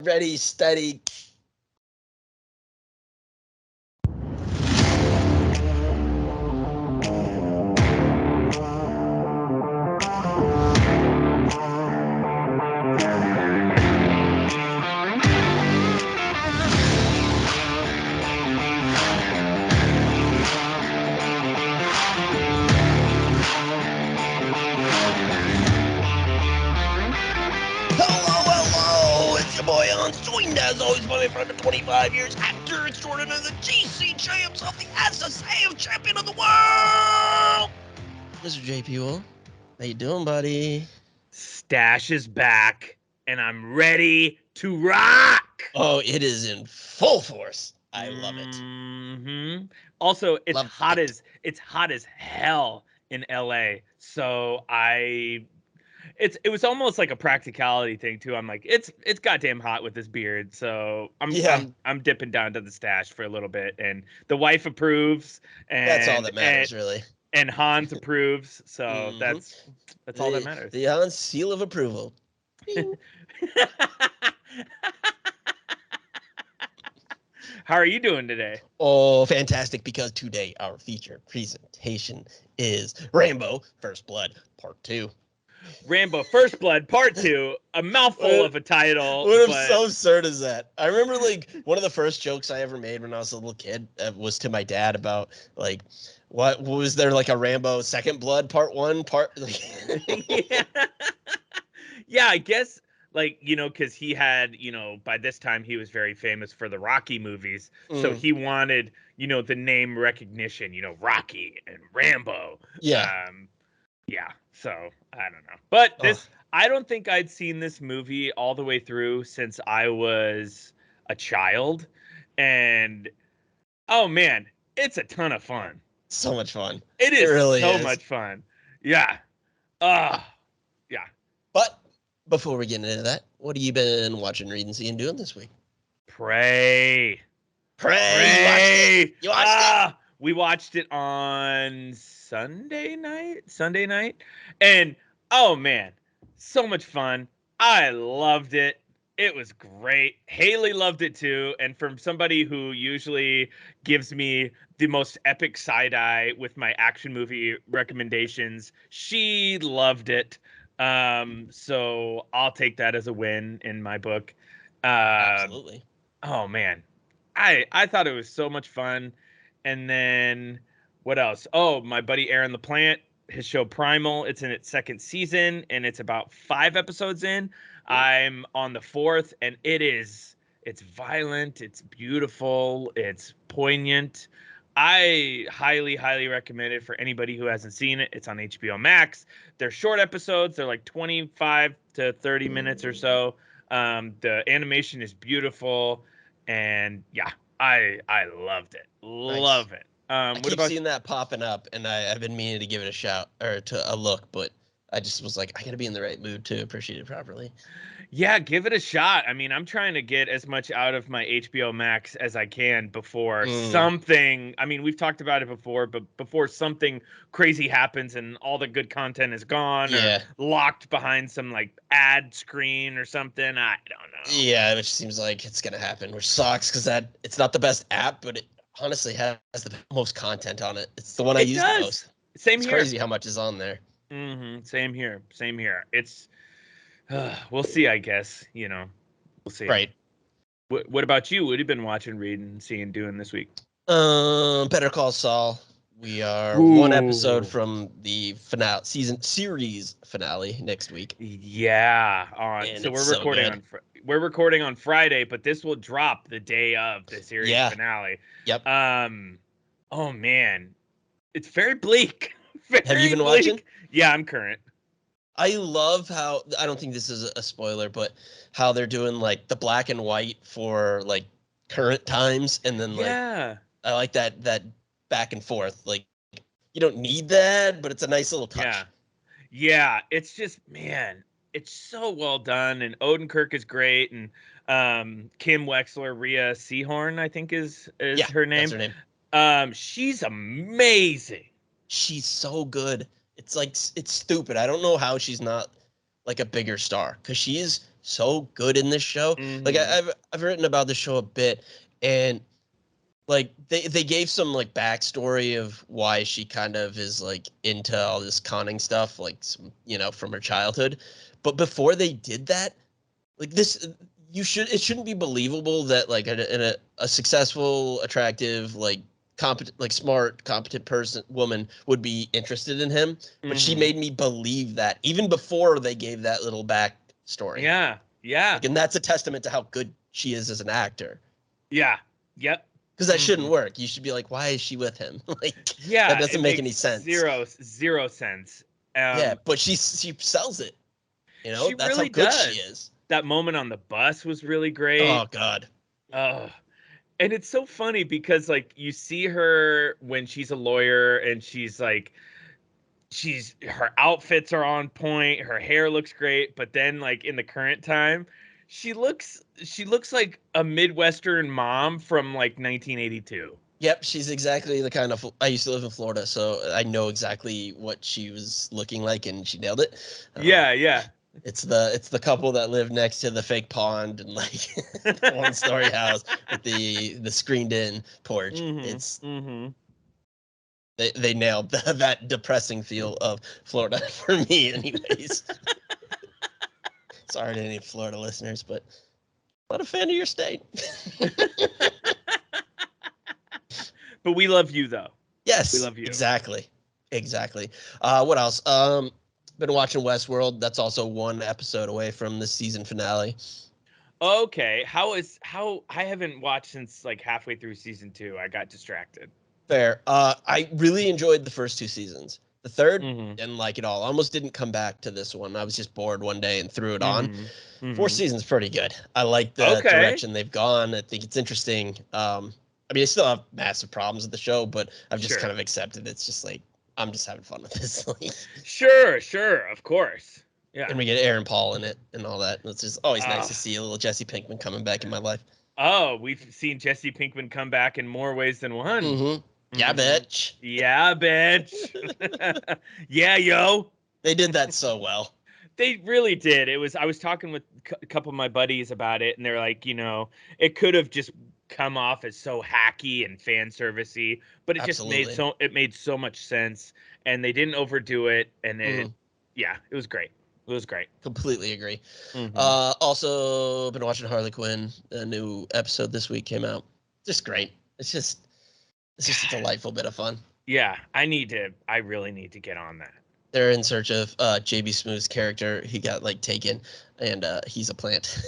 Ready, steady. Joined as always by my friend of 25 years, actor extraordinaire, the GC champs of the SSAF champion of the world, Mr. JP Will. How you doing, buddy? Stash is back, and I'm ready to rock. Oh, it is in full force. I love it. Mm-hmm. Also, it's hot as hell in LA. So it was almost like a practicality thing too. I'm like, it's goddamn hot with this beard, so I'm dipping down to the stash for a little bit, and the wife approves, and that's all that matters, really. And Hans approves, so that's all that matters. The Hans seal of approval. How are you doing today? Oh, fantastic, because today our feature presentation is Rambo First Blood Part 2. Rambo First Blood Part 2, a mouthful of a title. What so absurd is that? I remember, like, one of the first jokes I ever made when I was a little kid was to my dad about, like, what was there, like, a Rambo Second Blood Part 1 part? Yeah. Yeah, I guess, like, you know, because he had, you know, by this time he was very famous for the Rocky movies. So he wanted, you know, the name recognition, you know, Rocky and Rambo. Yeah. Yeah, so I don't know. But I don't think I'd seen this movie all the way through since I was a child. And, oh man, it's a ton of fun. So much fun. It really is so much fun. Yeah. Yeah. But before we get into that, what have you been watching, reading, seeing, doing this week? Prey. You watched it? We watched it on Sunday night. And, oh, man, so much fun. I loved it. It was great. Haley loved it, too. And from somebody who usually gives me the most epic side eye with my action movie recommendations, she loved it. So I'll take that as a win in my book. Absolutely. Oh, man. I thought it was so much fun. And then what else? Oh, my buddy Aaron the Plant, his show Primal. It's in its second season, and it's about 5 episodes in. I'm on the 4th, and it's violent, it's beautiful, it's poignant. I highly, highly recommend it for anybody who hasn't seen it. It's on HBO Max. They're short episodes. They're like 25 to 30 minutes or so. The animation is beautiful. And yeah, I loved it. Nice. Love it. I keep seeing that popping up, and I've been meaning to give it a shout or to a look, but I just was like, I gotta be in the right mood to appreciate it properly. Yeah, give it a shot. I mean, I'm trying to get as much out of my HBO Max as I can before something. I mean, we've talked about it before, but before something crazy happens and all the good content is gone or locked behind some like ad screen or something. I don't know. Yeah, which seems like it's gonna happen, which sucks because it's not the best app, but it honestly has the most content on it. It's the one I use the most. Same here. It's crazy how much is on there. Same here. It's we'll see, I guess. You know, we'll see. Right. What about you? What have you been watching, reading, seeing, doing this week? Better Call Saul. We are one episode from the series finale next week. Yeah. So we're recording on Friday, but this will drop the day of the series finale. Yep. Oh man, it's very bleak. Have you been watching? Yeah, I'm current. I love how, I don't think this is a spoiler, but how they're doing like the black and white for like current times, and then like I like that back and forth. Like, you don't need that, but it's a nice little touch. Yeah. It's just, man, it's so well done, and Odenkirk is great, and Kim Wexler, Rhea Seehorn, I think is her name. That's her name. She's amazing. She's so good. It's like, it's stupid. I don't know how she's not like a bigger star, because she is so good in this show. Like I've written about the show a bit, and like they gave some like backstory of why she kind of is like into all this conning stuff, like some, from her childhood. But before they did that, like it shouldn't be believable that like a successful, attractive, like competent, like smart, competent woman would be interested in him. But she made me believe that even before they gave that little backstory. Yeah. Like, and that's a testament to how good she is as an actor. Yeah. Yep. Because that shouldn't work. You should be like, why is she with him? Like, yeah, that doesn't make any sense. Zero sense. Yeah, but she sells it. She that's really how good does. she is. That moment on the bus was really great. Oh God. And it's so funny because like you see her when she's a lawyer and she's like, her outfits are on point, her hair looks great, but then like in the current time, she looks like a Midwestern mom from like 1982. Yep, she's exactly the kind of. I used to live in Florida, so I know exactly what she was looking like, and she nailed it. Yeah. It's the couple that live next to the fake pond and like the one-story house with the screened-in porch. It's they nailed that depressing feel of Florida for me, anyways. Sorry to any Florida listeners, but I'm not a fan of your state. But we love you, though. Yes, we love you. Exactly. What else? Been watching Westworld. That's also one episode away from the season finale. Okay, how I haven't watched since like halfway through season 2. I got distracted. Fair. I really enjoyed the first 2 seasons. The third, didn't like it all. I almost didn't come back to this one. I was just bored one day and threw it on. 4th season's pretty good. I like the direction they've gone. I think it's interesting. I mean, I still have massive problems with the show, but I've just kind of accepted it's just like, I'm just having fun with this. Sure, of course. Yeah. And we get Aaron Paul in it and all that. It's just always nice to see a little Jesse Pinkman coming back in my life. Oh, we've seen Jesse Pinkman come back in more ways than one. Yeah, bitch. Yeah, bitch. Yeah, yo. They did that so well. They really did. I was talking with a couple of my buddies about it, and they're like, it could have just come off as so hacky and fan servicey, but it just made so much sense, and they didn't overdo it, and it was great. It was great. Completely agree. Also been watching Harley Quinn. A new episode this week came out. Just great. It's just a delightful bit of fun. Yeah, I really need to get on that. They're in search of JB Smooth's character. He got like taken, and he's a plant.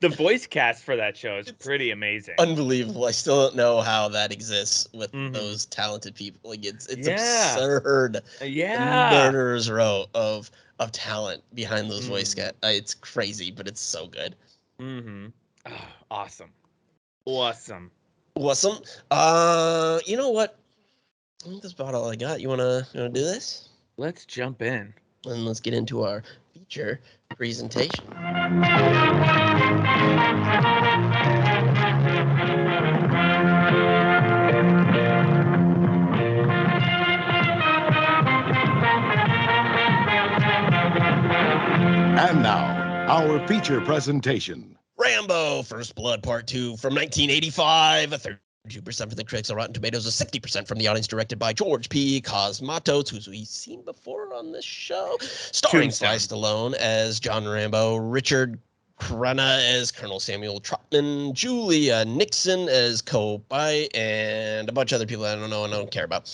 The voice cast for that show is pretty amazing. Unbelievable. I still don't know how that exists with those talented people. Like it's absurd. Yeah. The murderer's row of talent behind those voice cast. It's crazy, but it's so good. Oh, awesome. You know what? I think that's about all I got. You wanna do this? Let's jump in. And let's get into our feature presentation. And now, our feature presentation. Rambo First Blood Part 2 from 1985. 32% from the critics on Rotten Tomatoes, 60% from the audience, directed by George P. Cosmatos, who we've seen before on this show. Starring Sly Stallone as John Rambo, Richard Crenna as Colonel Samuel Trotman, Julia Nixon as Kobai, and a bunch of other people I don't know and I don't care about.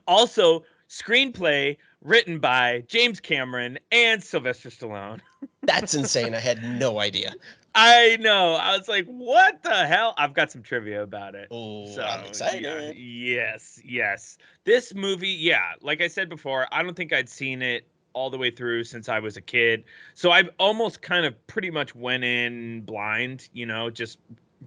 Also, screenplay written by James Cameron and Sylvester Stallone. That's insane. I had no idea. I know. I was like, what the hell? I've got some trivia about it. Oh, so, I'm excited. Yes. This movie, like I said before, I don't think I'd seen it all the way through since I was a kid. So I almost kind of pretty much went in blind, just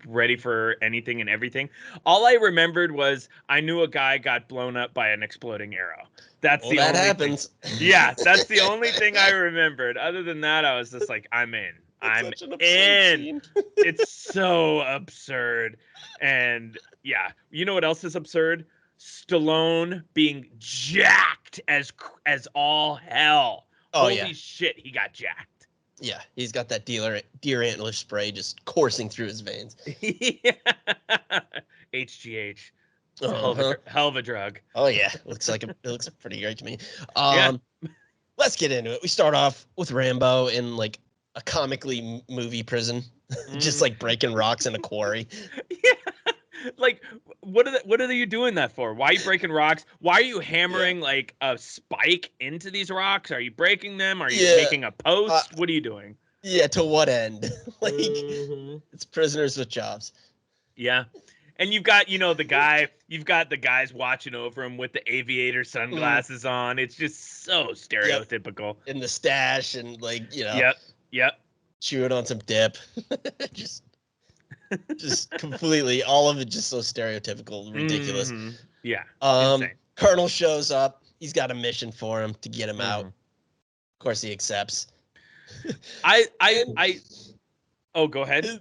ready for anything and everything. All I remembered was I knew a guy got blown up by an exploding arrow. That's the only happens. Yeah, that's the only thing I remembered. Other than that, I was just like, I'm in. I'm in. It's so absurd. And yeah, you know what else is absurd? Stallone being jacked as all hell. Holy shit, he got jacked. Yeah, he's got that deer antler spray just coursing through his veins. Yeah. HGH. It's a hell of a drug. Oh yeah, it looks pretty great to me. Let's get into it. We start off with Rambo in like a comically movie prison, just like breaking rocks in a quarry. Yeah. Like, what are you doing that for? Why are you breaking rocks? Why are you hammering like a spike into these rocks? Are you breaking them? Are you making a post? What are you doing? Yeah, to what end? Like, it's prisoners with jobs. Yeah. And you've got the guys watching over him with the aviator sunglasses on. It's just so stereotypical. Yep. In the stash and like, Yep. Chewing on some dip. just completely, all of it just so stereotypical, ridiculous. Yeah. Insane. Colonel shows up. He's got a mission for him to get him out. Of course he accepts. Oh, go ahead.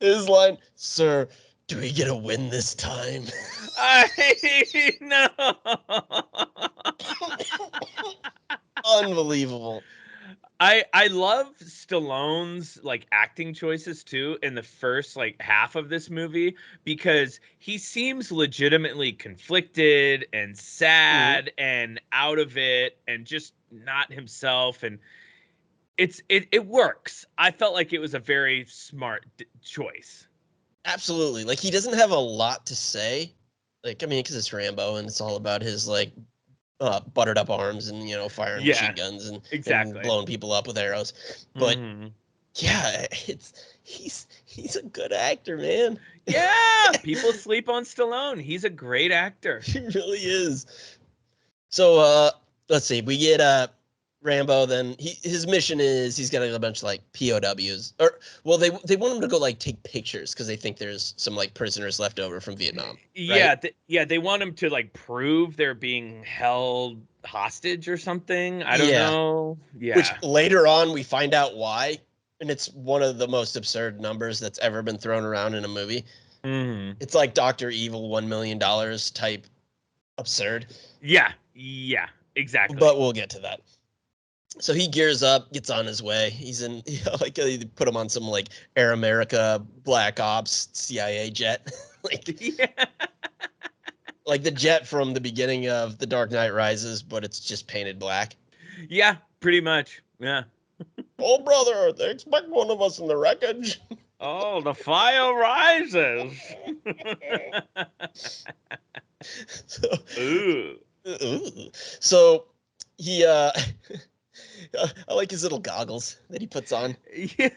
His line, "Sir, do we get a win this time?" No. Unbelievable. I love Stallone's like acting choices too in the first like half of this movie, because he seems legitimately conflicted and sad and out of it and just not himself, and it works. I felt like it was a very smart choice. Absolutely. Like, he doesn't have a lot to say. Like, I mean, because it's Rambo and it's all about his like buttered up arms and firing machine guns and blowing people up with arrows. But yeah, he's a good actor, man. Yeah, people sleep on Stallone. He's a great actor. He really is. So let's see. We get Rambo. Then his mission is he's got a bunch of like POWs, or well, they want him to go like take pictures because they think there's some like prisoners left over from Vietnam. Yeah, right? They want him to like prove they're being held hostage or something. I don't know. Yeah. Which later on we find out why, and it's one of the most absurd numbers that's ever been thrown around in a movie. It's like Dr. Evil $1 million type absurd. Yeah, exactly. But we'll get to that. So he gears up, gets on his way. He's in, like, they put him on some like Air America Black Ops CIA jet, like the jet from the beginning of The Dark Knight Rises, but it's just painted black. Yeah, pretty much. Yeah. Oh, brother, they expect one of us in the wreckage. Oh, the fire rises. So he I like his little goggles that he puts on. Yeah.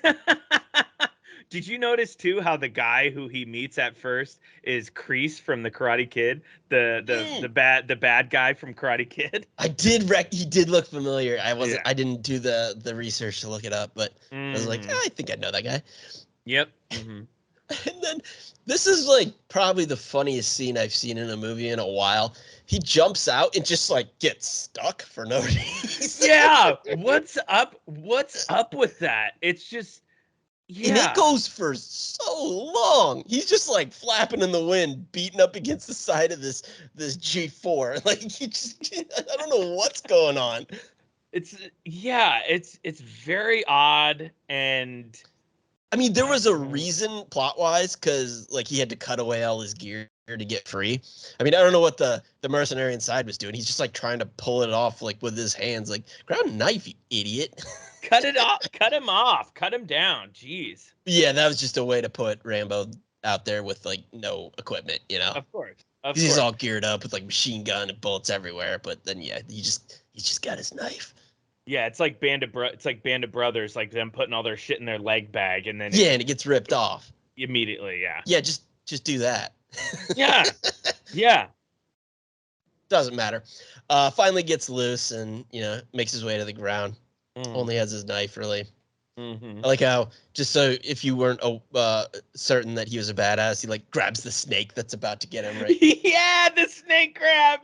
Did you notice too how the guy who he meets at first is Kreese from the Karate Kid, the bad guy from Karate Kid? I did he did look familiar. I didn't do the research to look it up, but I was like, I think I know that guy. Yep. And then this is like probably the funniest scene I've seen in a movie in a while. He jumps out and just like gets stuck for no reason. Yeah. What's up with that? It's just, yeah. And it goes for so long. He's just like flapping in the wind, beating up against the side of this G4. Like, I don't know what's going on. It's very odd. And I mean, there was a reason plot-wise, because like he had to cut away all his gear to get free. I mean, I don't know what the mercenary inside was doing. He's just like trying to pull it off like with his hands. Like, grab a knife, you idiot. Cut it off. Cut him off. Cut him down. Jeez. Yeah, that was just a way to put Rambo out there with like no equipment, Of course. He's all geared up with like machine gun and bullets everywhere, but then he's just got his knife. Yeah, it's like Band of Brothers, like them putting all their shit in their leg bag, and then and it gets ripped off immediately. Yeah. Yeah, just do that. Yeah. Doesn't matter. Finally gets loose and makes his way to the ground. Only has his knife, really. I like how, just so if you weren't certain that he was a badass, he like grabs the snake that's about to get him, right? Yeah, the snake grab.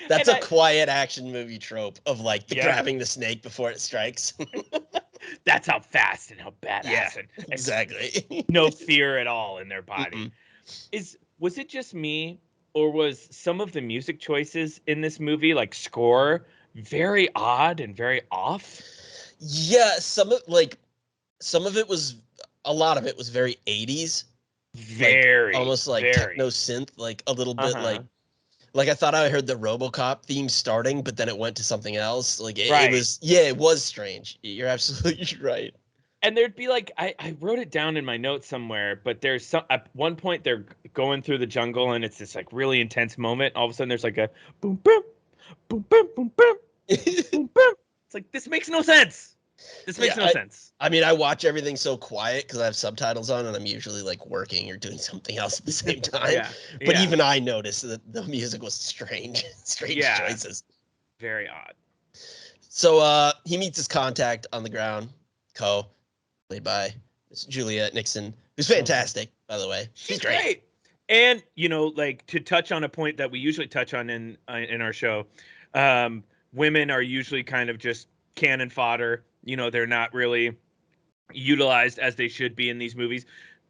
That's a quiet action movie trope of like grabbing the snake before it strikes. That's how fast and how badass. Yeah, exactly. No fear at all in their body. Was it just me, or was some of the music choices in this movie, like score, very odd and very off? Yeah, some of it was, a lot of it was very 80s, almost like very. techno synth, like a little bit like I thought I heard the RoboCop theme starting, but then it went to something else. Like it was, it was strange. You're absolutely right. And there'd be like, I wrote it down in my notes somewhere, but there's some, at one point they're going through the jungle and it's this like really intense moment. All of a sudden there's like a boom, boom, boom, boom, boom, boom, boom, boom. It's like, this makes no sense. This makes no sense. I mean, I watch everything so quiet because I have subtitles on and I'm usually like working or doing something else at the same time. But even I noticed that the music was strange choices. Very odd. So he meets his contact on the ground, Ko, played by Juliet Nixon, who's fantastic, by the way. She's great. And, you know, like to touch on a point that we usually touch on in our show, women are usually kind of just cannon fodder. You know, they're not really utilized as they should be in these movies.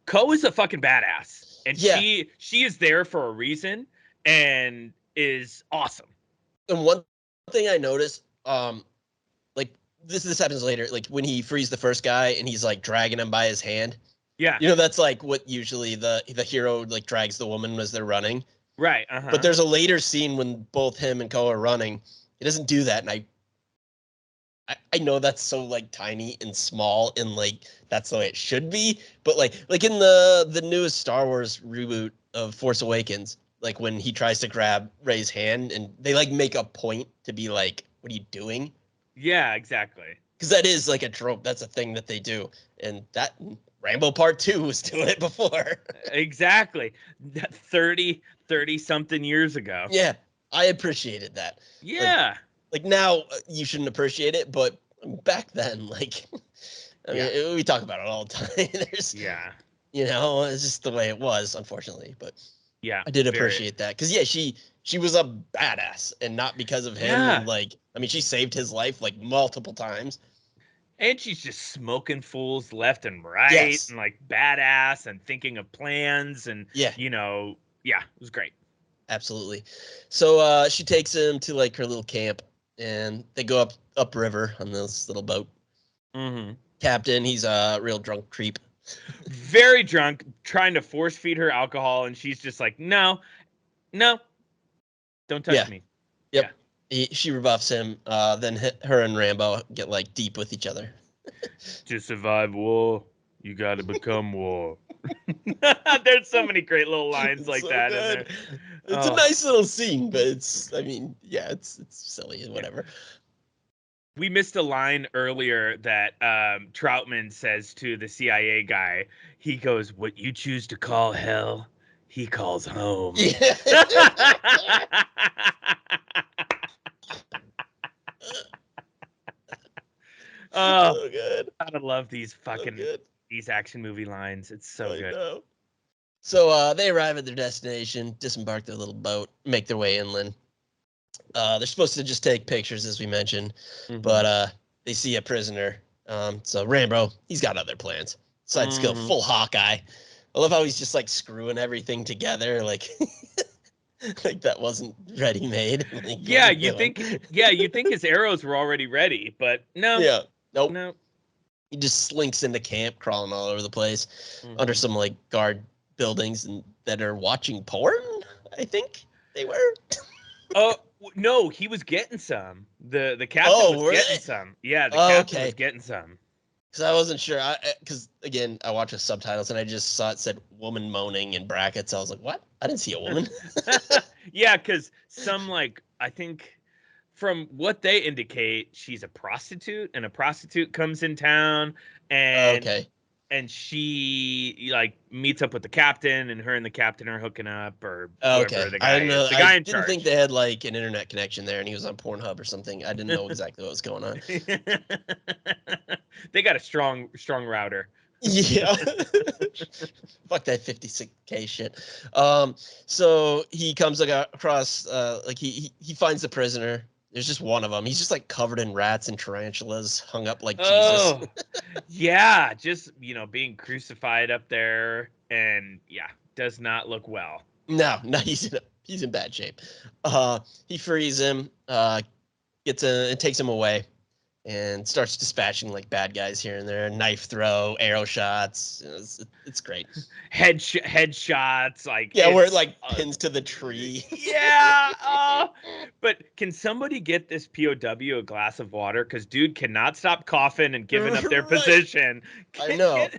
Ko is a fucking badass, and she is there for a reason and is awesome. And one thing I noticed, like this happens later, like when he frees the first guy and he's like dragging him by his hand. Yeah. You know, that's like what usually the hero like drags the woman as they're running. Right. But there's a later scene when both him and Ko are running. He doesn't do that, and I know that's so like tiny and small and like that's the way it should be, but like in the newest Star Wars reboot of Force Awakens, like when he tries to grab Rey's hand and they like make a point to be like, what are you doing? Yeah, exactly. Because that is like a trope. That's a thing that they do. And that Rambo Part 2 was doing it before. Exactly. 30 something years ago. Yeah, I appreciated that. Yeah. Like now you shouldn't appreciate it, but back then, like, I mean, we talk about it all the time. There's, you know, it's just the way it was, unfortunately. But yeah, I did appreciate that because she was a badass, and not because of him. Yeah. And like, I mean, she saved his life like multiple times. And she's just smoking fools left and right, and like badass and thinking of plans, and you know, it was great. Absolutely. So she takes him to like her little camp, and they go upriver on this little boat. Mm-hmm. Captain, he's a real drunk creep. Very drunk, trying to force feed her alcohol, and she's just like, no, don't touch me. Yep. Yeah. She rebuffs him. Then her and Rambo get like deep with each other. To survive war, you got to become war. There's so many great little lines like that in there. It's a nice little scene, but it's silly and whatever. We missed a line earlier that Troutman says to the CIA guy. He goes, "What you choose to call hell, he calls home." Yeah. Oh, so good. I love these fucking these action movie lines. It's so good. Know. So they arrive at their destination, disembark their little boat, make their way inland. They're supposed to just take pictures, as we mentioned, but they see a prisoner. So Rambo, he's got other plans. Decides to go full Hawkeye. I love how he's just like screwing everything together, like like that wasn't ready made. Like, yeah, you think his arrows were already ready, but no. Yeah, nope. He just slinks into camp, crawling all over the place, under some like guard buildings and that are watching porn. I think they were. Oh no, he was getting some. The captain was getting some. Yeah, the captain was getting some. Because I wasn't sure. Because again, I watched the subtitles and I just saw it said "woman moaning" in brackets. I was like, "What? I didn't see a woman." Yeah, because some like I think from what they indicate, she's a prostitute, and a prostitute comes in town, and and she like meets up with the captain, and her and the captain are hooking up, or whoever the guy is. The guy in charge. I didn't think they had like an internet connection there, and he was on Pornhub or something. I didn't know exactly what was going on. They got a strong router. Yeah. Fuck that 56K shit. So he comes across like he finds the prisoner. There's just one of them. He's just like covered in rats and tarantulas, hung up like Jesus. Yeah, just being crucified up there, and does not look well. No, he's in bad shape. He frees him, and takes him away, and starts dispatching like bad guys here and there, knife throw, arrow shots. It's great. Headshots, like where it like pins to the tree. Yeah. But can somebody get this POW a glass of water? Because dude cannot stop coughing and giving up their position. I know.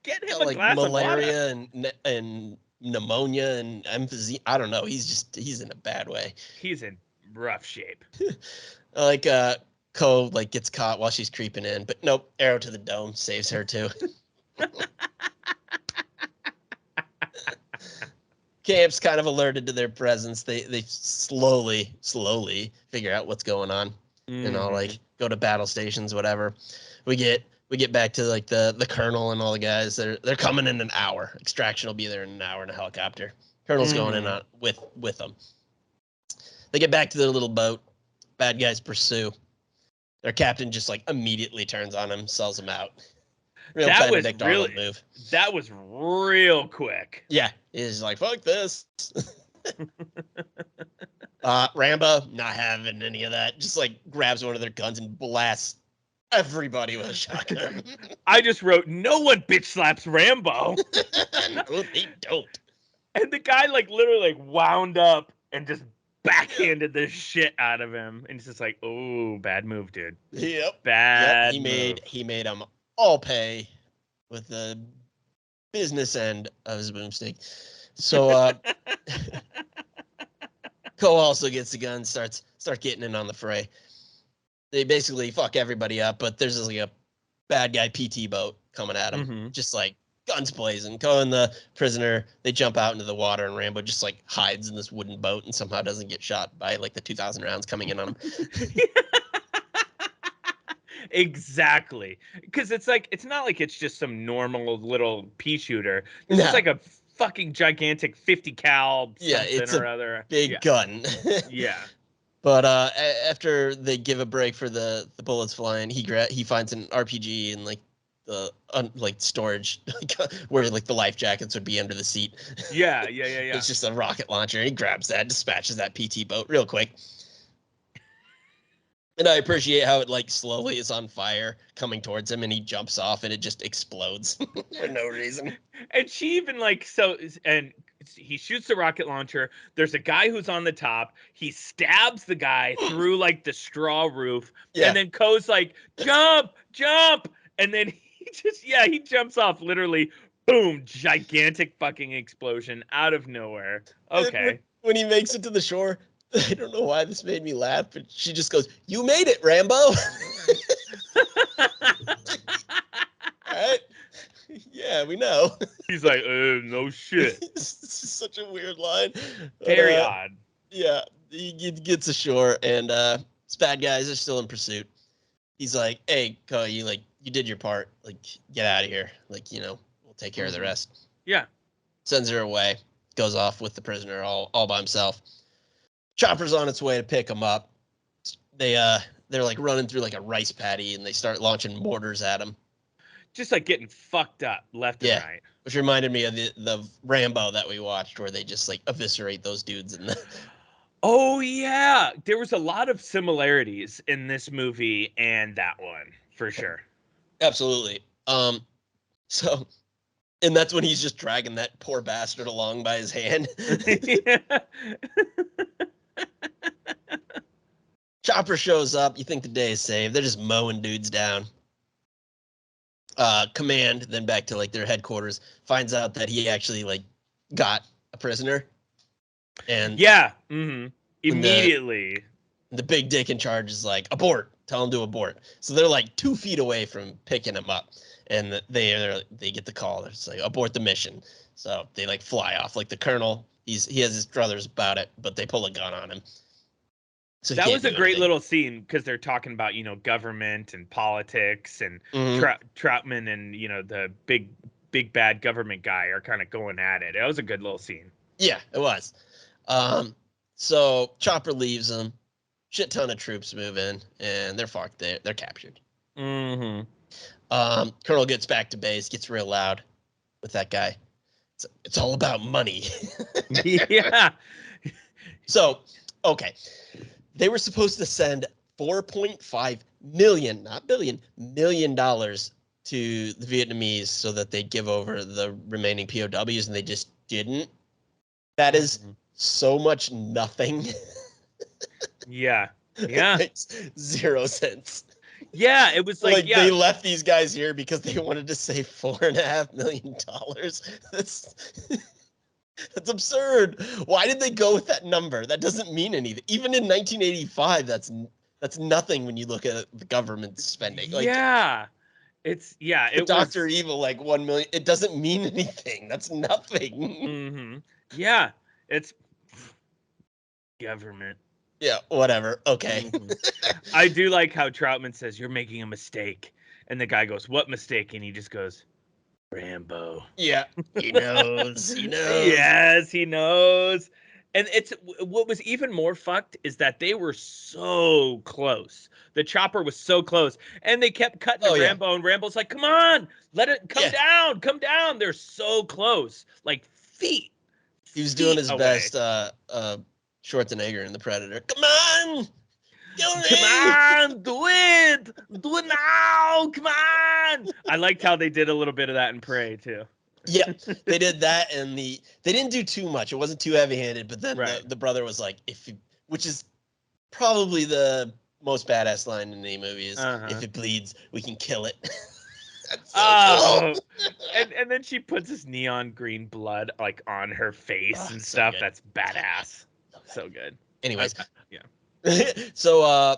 Get him a glass of water. Malaria and pneumonia and emphysema. I don't know. He's in a bad way. He's in rough shape. Like Ko like gets caught while she's creeping in, but nope, arrow to the dome saves her too. Camp's kind of alerted to their presence. They slowly figure out what's going on. Like go to battle stations, whatever. We get back to like the colonel and all the guys. They're coming in an hour. Extraction will be there in an hour in a helicopter. Colonel's going in on with them. They get back to their little boat. Bad guys pursue. Their captain just like immediately turns on him, sells him out. Real Benedict Arnold move. That was real quick. Yeah, he's like, fuck this. Rambo, not having any of that. Just like grabs one of their guns and blasts everybody with a shotgun. I just wrote, no one bitch slaps Rambo. No, they don't. And the guy like literally like wound up and just backhanded the shit out of him, and it's just like, oh, bad move, dude. Yep. Bad. He made them all pay with the business end of his boomstick. So Ko also gets the gun, start getting in on the fray. They basically fuck everybody up, but there's like a bad guy PT boat coming at him, just like guns blazing. Ko and the prisoner, they jump out into the water, and Rambo just like hides in this wooden boat and somehow doesn't get shot by like the 2,000 rounds coming in on him. Exactly, because it's not like it's just some normal little pea shooter. It's like a fucking gigantic 50 cal. Yeah, it's a big gun. Yeah. But after they give a break for the bullets flying, he finds an RPG and like the storage where like the life jackets would be under the seat. Yeah. It's just a rocket launcher. He grabs that, dispatches that PT boat real quick. And I appreciate how it like slowly is on fire coming towards him, and he jumps off and it just explodes for no reason. And she even and he shoots the rocket launcher. There's a guy who's on the top. He stabs the guy through like the straw roof. Yeah. And then Ko's like, jump. And then he jumps off, literally, boom, gigantic fucking explosion out of nowhere. Okay. When he makes it to the shore, I don't know why this made me laugh, but she just goes, "You made it, Rambo." All right. Yeah, we know. He's like, no shit. This is such a weird line. Very odd. Yeah, he gets ashore, and his bad guys are still in pursuit. He's like, "Hey, Ko, you did your part. Like, get out of here. Like, we'll take care of the rest." Yeah. Sends her away. Goes off with the prisoner all by himself. Chopper's on its way to pick him up. They're like running through like a rice paddy, and they start launching mortars at him. Just like getting fucked up left and right. Which reminded me of the Rambo that we watched, where they just like eviscerate those dudes in the. Oh yeah, there was a lot of similarities in this movie and that one for sure. Absolutely. So, and that's when he's just dragging that poor bastard along by his hand. Chopper shows up. You think the day is saved. They're just mowing dudes down. Command, then back to like their headquarters, finds out that he actually like got a prisoner. And immediately the big dick in charge is like, abort, tell him to abort. So they're like 2 feet away from picking him up, and they get the call. It's like, abort the mission. So they like fly off. Like the colonel, he has his druthers about it, but they pull a gun on him. So that was a great little scene, because they're talking about, government and politics, and Troutman and, the big bad government guy are kind of going at it. It was a good little scene. Yeah, it was. So Chopper leaves them. Shit ton of troops move in, and they're fucked. They're captured. Colonel gets back to base, gets real loud with that guy. It's all about money. Yeah. So, okay. They were supposed to send $4.5 million, not billion, $1 million to the Vietnamese so that they give over the remaining POWs, and they just didn't. That is so much nothing. Yeah. It makes 0 sense. Yeah, it was like they left these guys here because they wanted to save $4.5 million. That's absurd. Why did they go with that number? That doesn't mean anything. Even in 1985, that's nothing when you look at the government spending. Like, it Dr. was Evil, like 1 million. It doesn't mean anything. That's nothing. Mm-hmm. Yeah, it's government. Yeah, whatever. Okay. Mm-hmm. I do like how Troutman says, "You're making a mistake." And the guy goes, "What mistake?" And he just goes, "Rambo." Yeah, he knows. He knows. Yes, he knows. And it's what was even more fucked is that they were so close. The chopper was so close, and they kept cutting to Rambo, and Rambo's like, "Come on, let it come down, come down." They're so close, like feet. He was doing his away. best. Schwarzenegger in The Predator. Come on, come on, do it now, come on. I liked how they did a little bit of that in Prey too. Yeah, they did that, and they didn't do too much. It wasn't too heavy-handed, but then the brother was like, which is probably the most badass line in any movie is, if it bleeds, we can kill it. That's so cool. And then she puts this neon green blood like on her face and stuff. So that's badass. So good. Anyways, so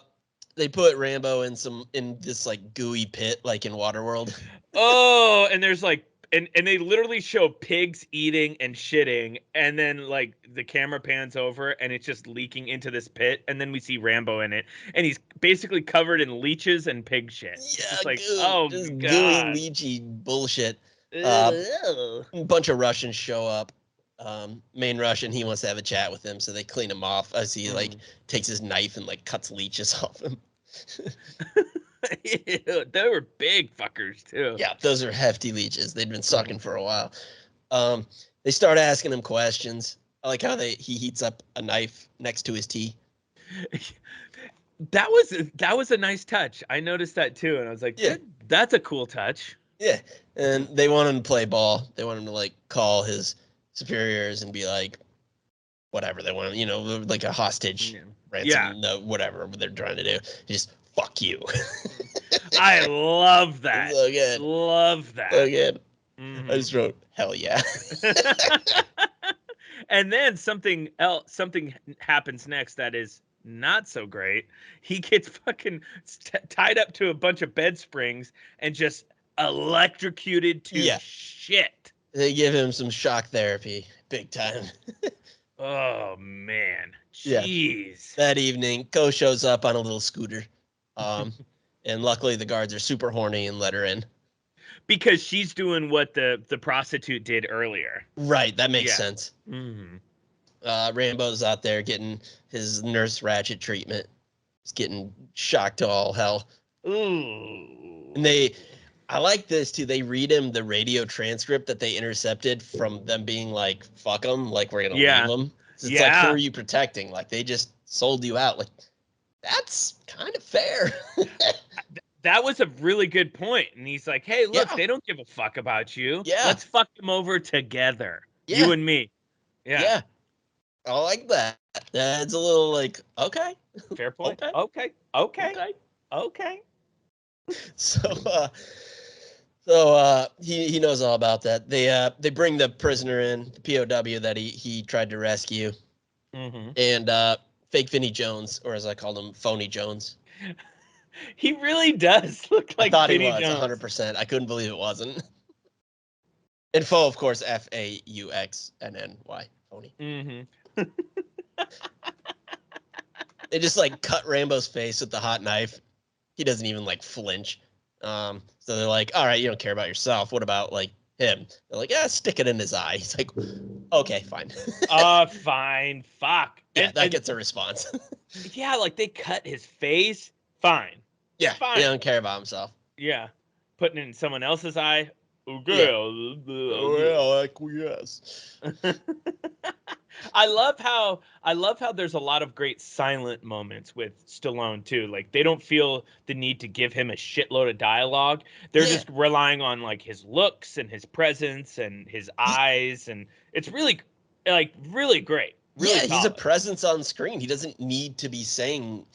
they put Rambo in this like gooey pit like in Waterworld. Oh, and there's like and they literally show pigs eating and shitting, and then like the camera pans over and it's just leaking into this pit, and then we see Rambo in it, and he's basically covered in leeches and pig shit. Yeah, just like just God. gooey, leechy bullshit. A bunch of Russians show up. Main Russian, he wants to have a chat with him, so they clean him off as he like takes his knife and like cuts leeches off him. Ew, they were big fuckers too. Yeah, those are hefty leeches. They'd been sucking for a while. They start asking him questions. I like how he heats up a knife next to his tea. That was a nice touch. I noticed that too, and I was like, yeah, that's a cool touch. Yeah, and they want him to play ball. They want him to like call his superiors and be like, whatever they want, like a hostage ransom, whatever they're trying to do. Just fuck you. I love that. So good. Love that. So good. I just wrote, hell yeah. And then something happens next that is not so great. He gets fucking tied up to a bunch of bed springs and just electrocuted to shit. They give him some shock therapy, big time. Oh man, jeez. Yeah. That evening, Ko shows up on a little scooter, and luckily the guards are super horny and let her in. Because she's doing what the prostitute did earlier. Right, that makes sense. Rambo's out there getting his Nurse Ratched treatment. He's getting shocked to all hell. Ooh. And I like this too. They read him the radio transcript that they intercepted from them being like, fuck them, like we're gonna leave them. So it's like, who are you protecting? Like they just sold you out. Like that's kind of fair. That was a really good point. And he's like, hey, look, they don't give a fuck about you. Yeah. Let's fuck them over together. Yeah. You and me. Yeah. I like that. That's a little like, okay. Fair point. Okay. So he knows all about that. They bring the prisoner in, the POW that he tried to rescue. And fake Vinnie Jones, or as I called him, Phony Jones. He really does look like Vinnie Jones. I thought he was 100%. I couldn't believe it wasn't. And Faux, of course, FAUXNNY. Phony. They just like cut Rambo's face with the hot knife. He doesn't even like flinch. So they're like, all right, you don't care about yourself. What about like him? They're like, yeah, stick it in his eye. He's like, okay, fine. Fine. Fuck. Yeah, that gets a response. Yeah, like they cut his face. Fine. Yeah, fine. He don't care about himself. Yeah. Putting it in someone else's eye. Okay. Yeah. Well, acquiesce. I love how there's a lot of great silent moments with Stallone too. Like they don't feel the need to give him a shitload of dialogue. They're just relying on like his looks and his presence and his eyes, and it's really really great. Really solid. He's a presence on screen. He doesn't need to be saying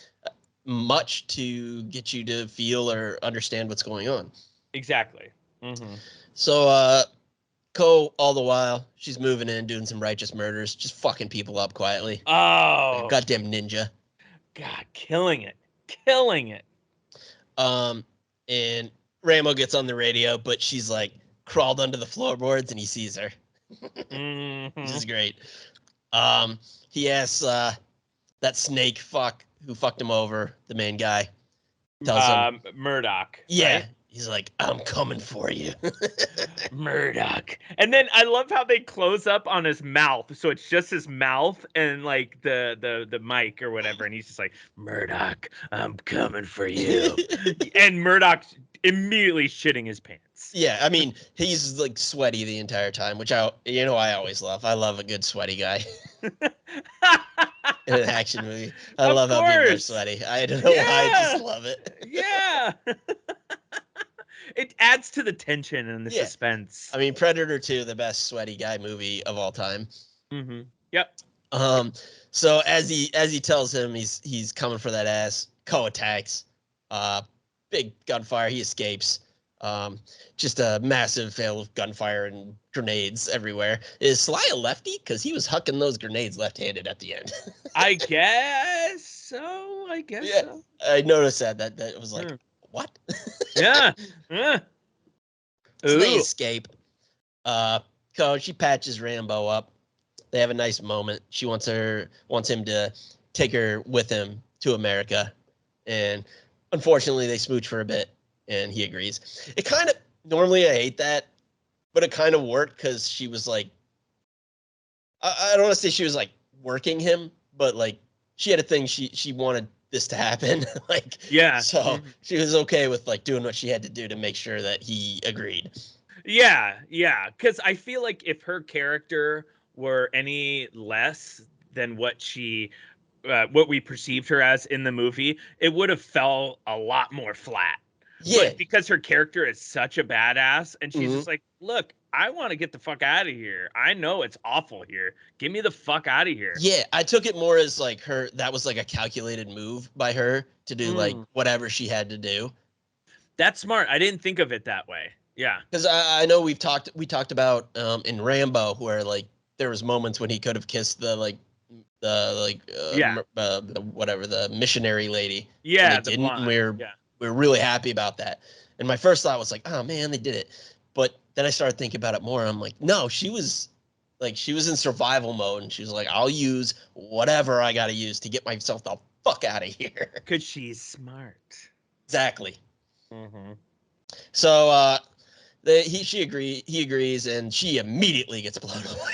much to get you to feel or understand what's going on. Exactly. Mm-hmm. So Ko, all the while, she's moving in, doing some righteous murders, just fucking people up quietly. Oh, goddamn ninja. God, killing it. And Rambo gets on the radio, but she's like crawled under the floorboards, and he sees her, which is great. He asks that snake fuck who fucked him over, the main guy, tells him Murdoch. Yeah. Right? He's like, I'm coming for you. Murdoch. And then I love how they close up on his mouth. So it's just his mouth and like the mic or whatever. And he's just like, Murdoch, I'm coming for you. And Murdoch immediately shitting his pants. Yeah, I mean, he's like sweaty the entire time, which I always love. I love a good sweaty guy in an action movie. I love how people are sweaty. I don't know why, I just love it. Yeah. It adds to the tension and the suspense. I mean, Predator 2, the best sweaty guy movie of all time. Mm-hmm. Yep. So as he tells him he's coming for that ass, Ko attacks. Big gunfire. He escapes. Just a massive hail of gunfire and grenades everywhere. Is Sly a lefty? Because he was hucking those grenades left-handed at the end. I guess so. So. I noticed that it was like, what? Yeah. So they escape. Ko, she patches Rambo up. They have a nice moment. She wants him to take her with him to America, and unfortunately they smooch for a bit, and he agrees. It kind of, normally I hate that, but it kind of worked because she was like, I don't want to say she was like working him, but like she had a thing, she wanted this to happen. So she was okay with like doing what she had to do to make sure that he agreed. Yeah, because I feel like if her character were any less than what we perceived her as in the movie, it would have fell a lot more flat. Yeah. But because her character is such a badass, and she's just like, look, I want to get the fuck out of here. I know it's awful here. Get me the fuck out of here. Yeah, I took it more as like that was like a calculated move by her to do like whatever she had to do. That's smart. I didn't think of it that way. Yeah. Because I know we talked about in Rambo where like there was moments when he could have kissed the missionary lady. Yeah, the blonde. And we're really happy about that. And my first thought was like, oh man, they did it. But then I started thinking about it more. And I'm like, no, she was in survival mode, and she was like, I'll use whatever I got to use to get myself the fuck out of here. Because she's smart. Exactly. Mm-hmm. So he agrees, and she immediately gets blown away.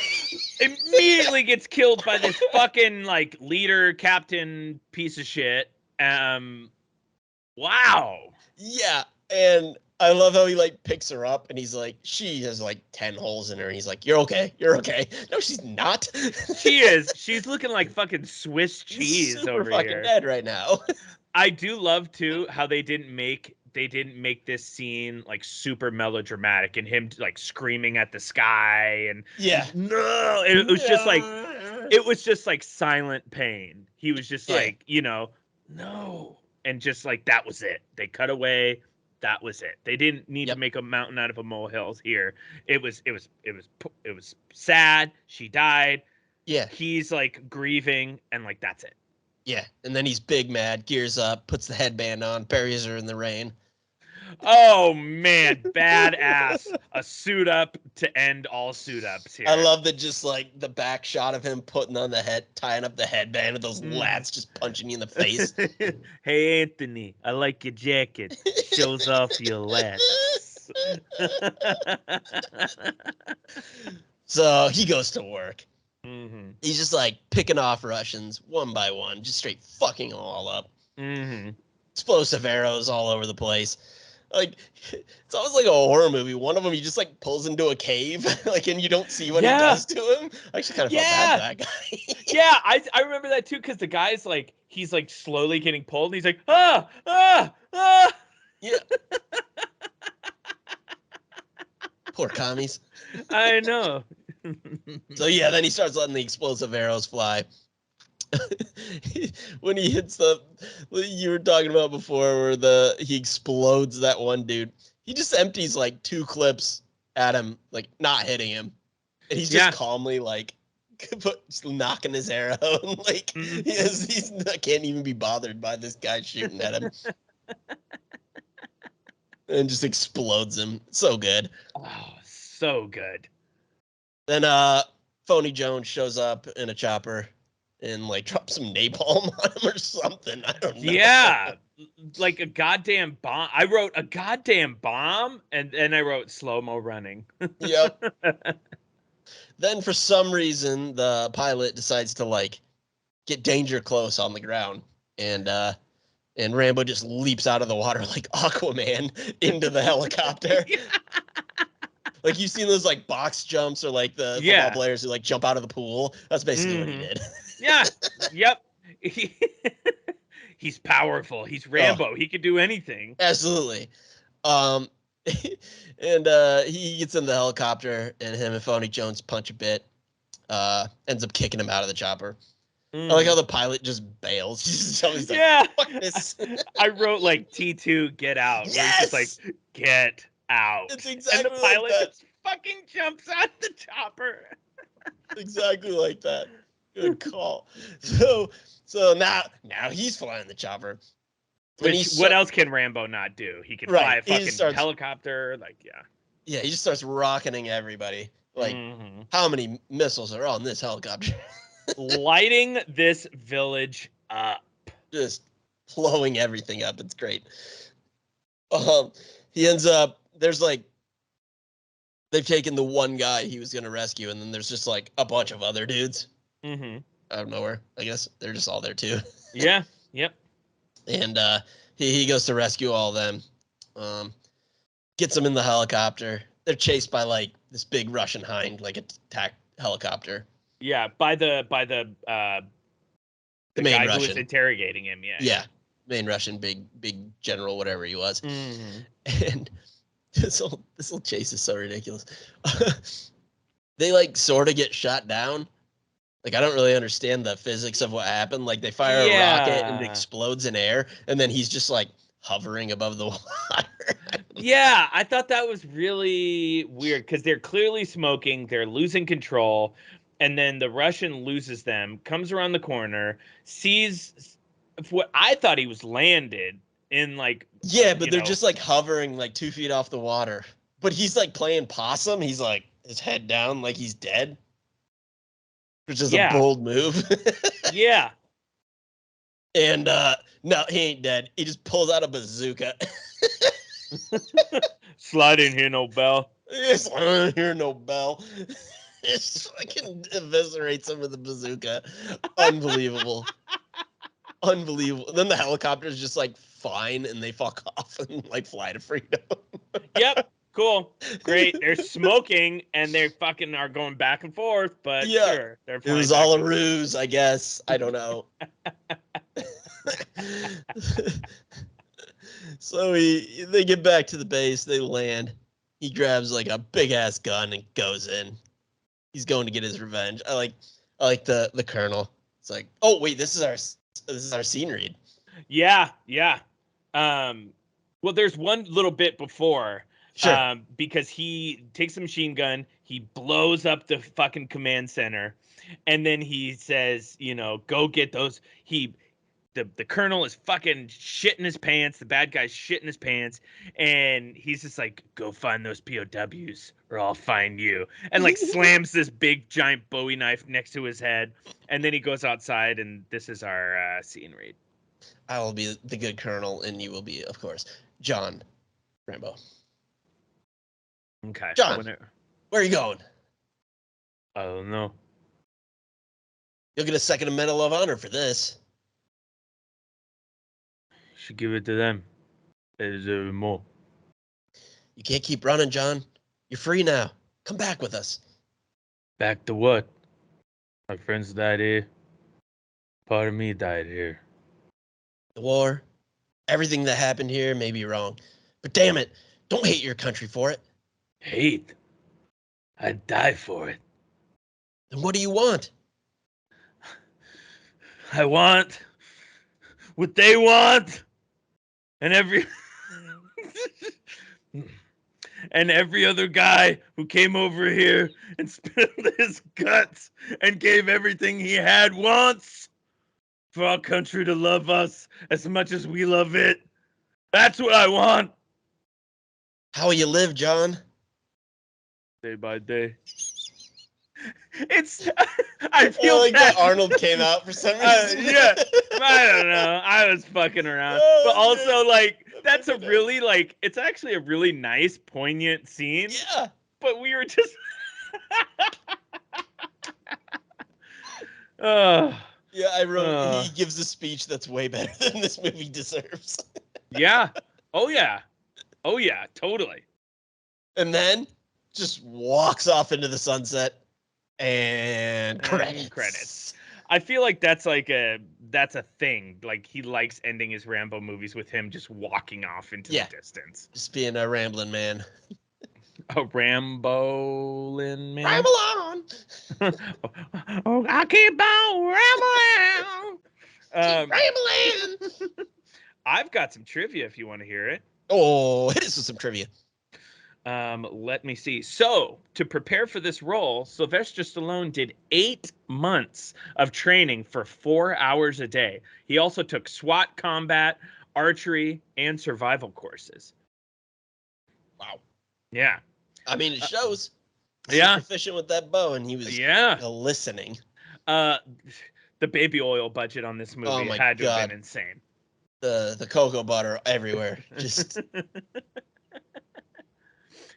Immediately gets killed by this fucking like leader captain piece of shit. Wow. Yeah, and I love how he like picks her up, and he's like, she has like 10 holes in her, and he's like, you're okay. No, she's not. She is. She's looking like fucking Swiss cheese super over fucking here. Dead right now. I do love too how they didn't make this scene like super melodramatic and him like screaming at the sky and no, it was just like silent pain. He was just like, no, and just like that was it. They cut away. That was it. They didn't need to make a mountain out of a molehill here. It was sad. She died. Yeah. He's like grieving, and like that's it. Yeah. And then he's big mad, gears up, puts the headband on, buries her in the rain. Oh man, badass. A suit up to end all suit ups here. I love that, just like the back shot of him tying up the headband, and those lats just punching you in the face. Hey Anthony, I like your jacket. Shows off your lats. So he goes to work. Mm-hmm. He's just like picking off Russians one by one, just straight fucking them all up. Mm-hmm. Explosive arrows all over the place. like it's almost like a horror movie. One of them, he just like pulls into a cave, like, and you don't see what he does to him. I actually kind of felt bad for that guy. Yeah, I remember that too, because the guy's like, he's like slowly getting pulled, and he's like, ah, ah, ah. Yeah. Poor commies. I know. So yeah, then he starts letting the explosive arrows fly. When he hits the, you were talking about before, where he explodes that one dude. He just empties like 2 clips at him, like not hitting him, and he's just calmly like just knocking his arrow, and like he's can't even be bothered by this guy shooting at him, and just explodes him. So good. Oh, so good. Then Phony Jones shows up in a chopper and like drops some napalm on him or something. I don't know. Yeah, like a goddamn bomb. I wrote a goddamn bomb, and then I wrote slow-mo running. Yep. Then for some reason the pilot decides to like get danger close on the ground, and Rambo just leaps out of the water like Aquaman into the helicopter. Like, you've seen those like box jumps, or like the football players who like jump out of the pool. That's basically what he did. Yeah. Yep. He's powerful. He's Rambo. He could do anything. Absolutely. And he gets in the helicopter, and him and Phony Jones punch a bit. Ends up kicking him out of the chopper. I like how the pilot just bails. He's just like, fuck this. I wrote like T2 get out. Yes! Where he's just like, get out. It's exactly and the pilot like that. just fucking jumps out the chopper. Exactly like that. Good call. So now he's flying the chopper. What else can Rambo not do? He can fly a fucking helicopter. Like, yeah, he just starts rocketing everybody. Like, how many missiles are on this helicopter? Lighting this village up. Just blowing everything up. It's great. He ends up, there's like, they've taken the one guy he was going to rescue, and then there's just like a bunch of other dudes. Out of nowhere, I guess. They're just all there too. Yeah. Yep. And he goes to rescue all of them. Gets them in the helicopter. They're chased by like this big Russian hind, like attack helicopter. Yeah, by the the main guy Russian who was interrogating him. Yeah. Main Russian, big general, whatever he was. And this whole chase is so ridiculous. They like sort of get shot down. Like, I don't really understand the physics of what happened. Like, they fire a rocket and it explodes in air, and then he's just like hovering above the water. Yeah, I thought that was really weird, because they're clearly smoking, they're losing control, and then the Russian loses them, comes around the corner, sees what I thought he was landed in, like, but they're just like hovering like 2 feet off the water. But he's like playing possum. He's like his head down, like he's dead. Which is a bold move. Yeah. And no, he ain't dead. He just pulls out a bazooka. Slide in here, no bell. Slide in here, no bell. Just fucking eviscerates him with a bazooka. Unbelievable. Unbelievable. Then the helicopter's just like fine, and they fuck off and like fly to freedom. Yep. Cool. Great. They're smoking, and they fucking are going back and forth, but sure. They're it was all a ruse, I guess. I don't know. So they get back to the base, they land. He grabs like a big ass gun and goes in. He's going to get his revenge. I like the colonel. It's like, oh wait, this is our scene read. Yeah. Well, there's one little bit before. Sure. Because he takes a machine gun, he blows up the fucking command center, and then he says, go get those. The colonel is fucking shitting his pants. The bad guy's shitting his pants, and he's just like, go find those POWs, or I'll find you, and like slams this big giant Bowie knife next to his head, and then he goes outside, and this is our scene read. I will be the good colonel, and you will be, of course, John Rambo. Okay. John, where are you going? I don't know. You'll get a second Medal of Honor for this. Should give it to them. They deserve more. You can't keep running, John. You're free now. Come back with us. Back to what? My friends died here. Part of me died here. The war, everything that happened here may be wrong, but damn it, don't hate your country for it. Hate? I'd die for it. Then what do you want? I want what they want, and every other guy who came over here and spilled his guts and gave everything he had wants for our country to love us as much as we love it. That's what I want. How will you live, John? Day by day. I feel like bad. that Arnold came out for some reason. Yeah, I don't know. I was fucking around, but also like that's a really like it's actually a really nice, poignant scene. Yeah, but we were just. Yeah, I wrote. He gives a speech that's way better than this movie deserves. Yeah. Oh yeah. Oh yeah. Totally. And then just walks off into the sunset. And credits. I feel like that's a thing. Like he likes ending his Rambo movies with him just walking off into the distance. Just being a rambling man. A Rambolin' man. Ramble on. Oh, I keep on rambling. Rambling. I've got some trivia if you want to hear it. Oh, hit us with some trivia. Let me see. So, to prepare for this role, Sylvester Stallone did 8 months of training for 4 hours a day. He also took SWAT combat, archery, and survival courses. Wow. Yeah. I mean, it shows. He's proficient with that bow, and he was listening. The baby oil budget on this movie had to have been insane. The cocoa butter everywhere. Just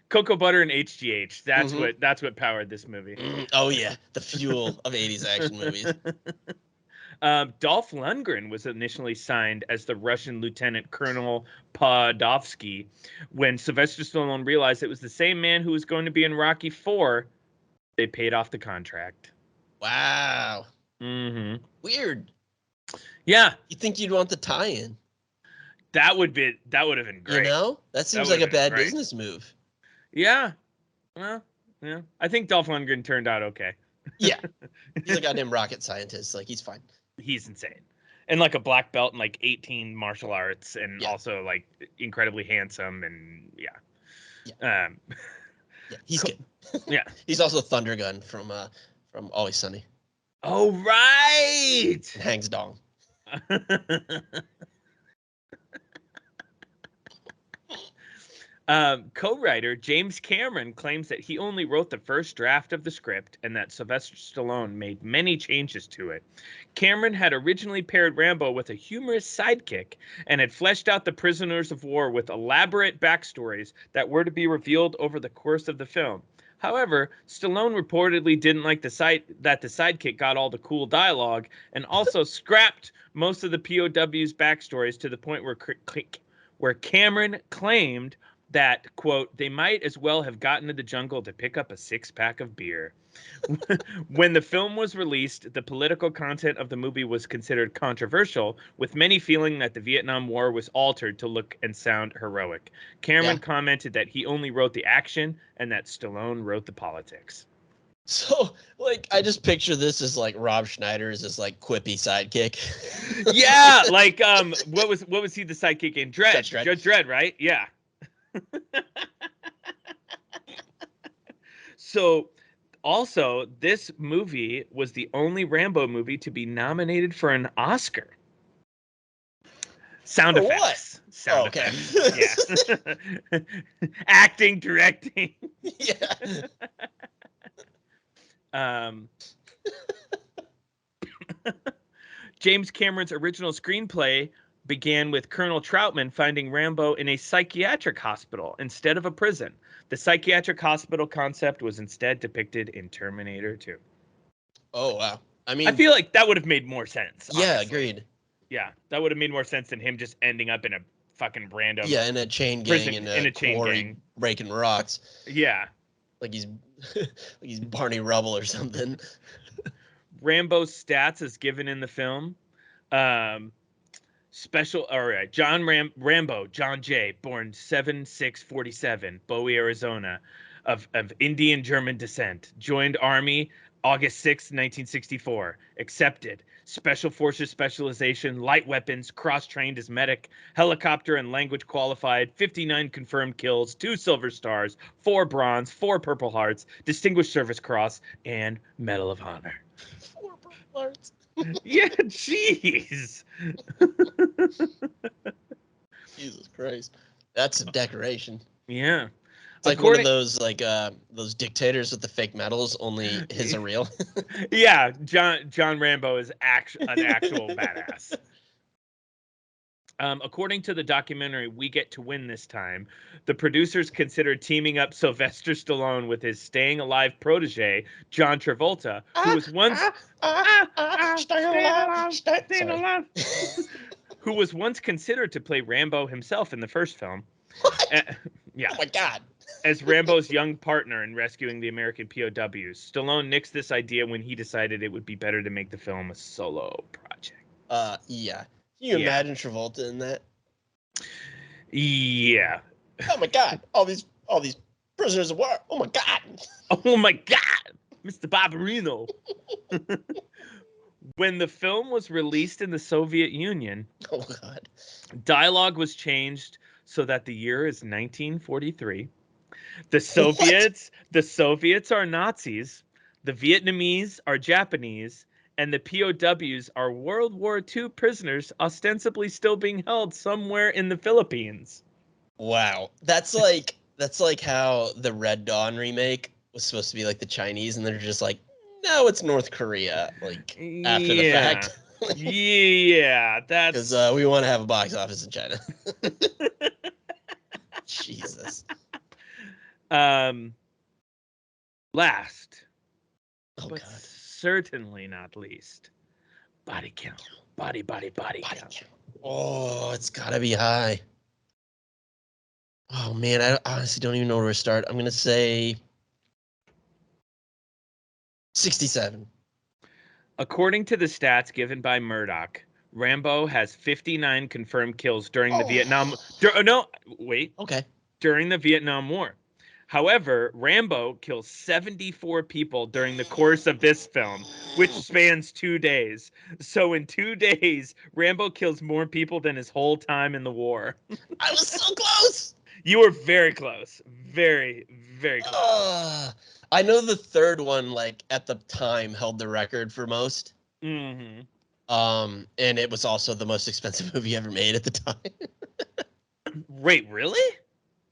cocoa butter and HGH. That's what powered this movie. Oh yeah, the fuel of 80s action movies. Dolph Lundgren was initially signed as the Russian Lieutenant Colonel Podovsky. When Sylvester Stallone realized it was the same man who was going to be in Rocky IV, they paid off the contract. Wow. Mm-hmm. Weird. Yeah. You think you'd want the tie-in? That would have been great. You know? That seems like a bad business move. Yeah. Well, yeah. I think Dolph Lundgren turned out okay. Yeah. He's a goddamn rocket scientist. Like, he's fine. He's insane. And like a black belt in like 18 martial arts and also like incredibly handsome and yeah, he's good. Yeah. He's also Thundergun from Always Sunny. Oh right. And hangs dong. Co-writer James Cameron claims that he only wrote the first draft of the script and that Sylvester Stallone made many changes to it. Cameron had originally paired Rambo with a humorous sidekick and had fleshed out the prisoners of war with elaborate backstories that were to be revealed over the course of the film. However, Stallone reportedly didn't like the sidekick got all the cool dialogue and also scrapped most of the POW's backstories to the point where Cameron claimed that, quote, they might as well have gotten to the jungle to pick up a 6-pack of beer. When the film was released, the political content of the movie was considered controversial, with many feeling that the Vietnam War was altered to look and sound heroic. Cameron commented that he only wrote the action and that Stallone wrote the politics. So, like, I just picture this as like Rob Schneider as this like quippy sidekick. Yeah, like what was he the sidekick in Dredd? Judge Dredd, right? Yeah. So, also, this movie was the only Rambo movie to be nominated for an Oscar. Sound effects. What? Sound effects. Yeah. Acting, directing. Yeah. James Cameron's original screenplay began with Colonel Troutman finding Rambo in a psychiatric hospital instead of a prison. The psychiatric hospital concept was instead depicted in Terminator 2. Oh, wow. I mean, I feel like that would have made more sense. Yeah, honestly. agreed. Yeah, that would have made more sense than him just ending up in a fucking random. Yeah, in a chain gang, in a chain gang, breaking rocks. Yeah, like he's like he's Barney Rubble or something. Rambo's stats as given in the film. All right, Rambo, John Jay, born 7/6/47, Bowie, Arizona, of Indian German descent. Joined Army August 6, 1964. Accepted. Special Forces specialization, light weapons, cross-trained as medic, helicopter and language qualified, 59 confirmed kills, 2 Silver Stars, 4 Bronze, 4 Purple Hearts, Distinguished Service Cross, and Medal of Honor. 4 Purple Hearts. Yeah, jeez. Jesus Christ. That's a decoration. Yeah. It's like one of those those dictators with the fake medals, only his are real. Yeah, John Rambo is an actual badass. According to the documentary We Get to Win This Time, the producers considered teaming up Sylvester Stallone with his staying alive protege, John Travolta, who was once staying alive. Who was once considered to play Rambo himself in the first film. What? Yeah. Oh my God. As Rambo's young partner in rescuing the American POWs. Stallone nixed this idea when he decided it would be better to make the film a solo project. Yeah. Can you imagine Travolta in that? Yeah. Oh my God. All these prisoners of war. Oh my God. Oh my God. Mr. Barbarino. When the film was released in the Soviet Union, oh God, dialogue was changed so that the year is 1943. The Soviets are Nazis, the Vietnamese are Japanese, and the POWs are World War II prisoners ostensibly still being held somewhere in the Philippines. Wow. That's like how the Red Dawn remake was supposed to be like the Chinese, and they're just like, no, it's North Korea, like after the fact. Yeah, that's because we want to have a box office in China. Jesus. Last, but God. Certainly not least, body count. Body count. Oh, it's gotta be high. Oh man, I honestly don't even know where to start. I'm gonna say 67. According to the stats given by Murdoch, Rambo has 59 confirmed kills during the Vietnam. During the Vietnam War. However, Rambo kills 74 people during the course of this film, which spans 2 days. So in 2 days, Rambo kills more people than his whole time in the war. I was so close. You were very close. Very, very close. I know the third one, like, at the time, held the record for most. Mm-hmm. And it was also the most expensive movie ever made at the time. Wait, really?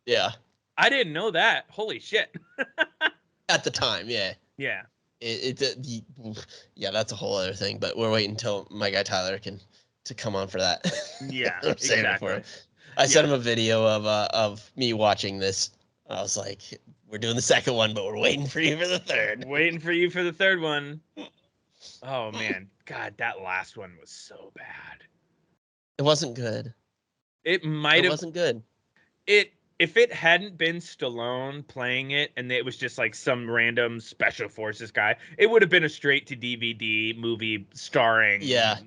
Yeah. I didn't know that. Holy shit. At the time, yeah. Yeah. Yeah, that's a whole other thing, but we're waiting until my guy Tyler to come on for that. Yeah, I'm saying it for him. I sent him a video of me watching this. I was like, we're doing the second one, but we're waiting for you for the third. Waiting for you for the third one. Oh, man. God, that last one was so bad. It wasn't good. It wasn't good. If it hadn't been Stallone playing it and it was just like some random special forces guy, it would have been a straight to DVD movie starring,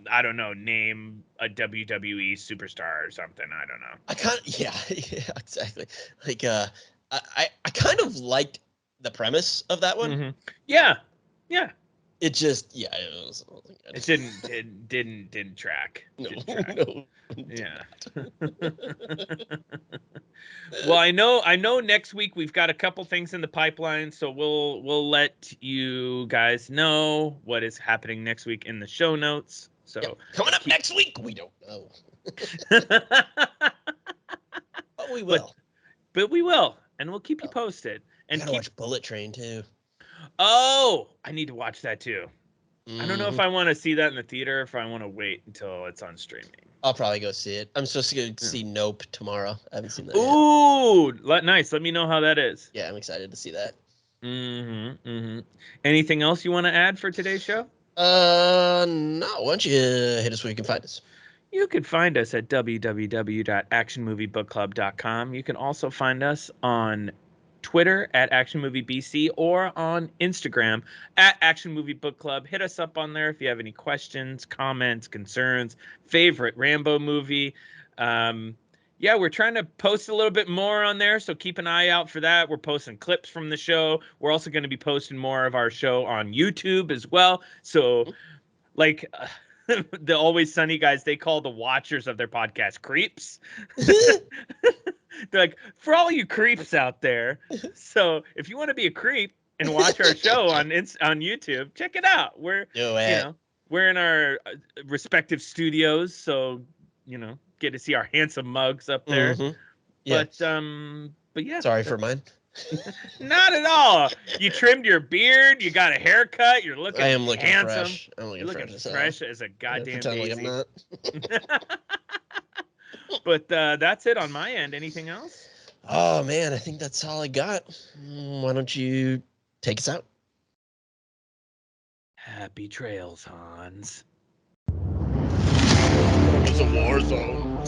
I don't know, name a WWE superstar or something. I don't know. Yeah, exactly. Like, I kind of liked the premise of that one. Mm-hmm. Yeah. It just, it didn't track. No. Yeah. Well, I know next week we've got a couple things in the pipeline, so we'll let you guys know what is happening next week in the show notes. So coming up next week, we don't know. But we will. But we will, and we'll keep you posted. And watch Bullet Train too. Oh, I need to watch that too. I don't know if I want to see that in the theater, or if I want to wait until it's on streaming. I'll probably go see it. I'm supposed to go see Nope tomorrow. I haven't seen that yet. Ooh, nice. Let me know how that is. Yeah, I'm excited to see that. Anything else you want to add for today's show? No. Why don't you hit us where you can find us? You can find us at www.actionmoviebookclub.com. You can also find us on Twitter at ActionMovieBC or on Instagram at Action Movie Book Club. Hit us up on there if you have any questions, comments, concerns, favorite Rambo movie. Yeah, we're trying to post a little bit more on there, so keep an eye out for that. We're posting clips from the show. We're also going to be posting more of our show on YouTube as well. So, like... the Always Sunny guys, they call the watchers of their podcast creeps. They're like, for all you creeps out there. So if you want to be a creep and watch our show on YouTube, check it out. We're we're in our respective studios, so get to see our handsome mugs up there. Yeah. But yeah. Sorry for mine. Not at all. You trimmed your beard. You got a haircut. You're looking handsome. I am looking fresh. I'm looking fresh as a goddamn daisy. Like I'm not. But that's it on my end. Anything else? Oh, man. I think that's all I got. Why don't you take us out? Happy trails, Hans. It's a war zone.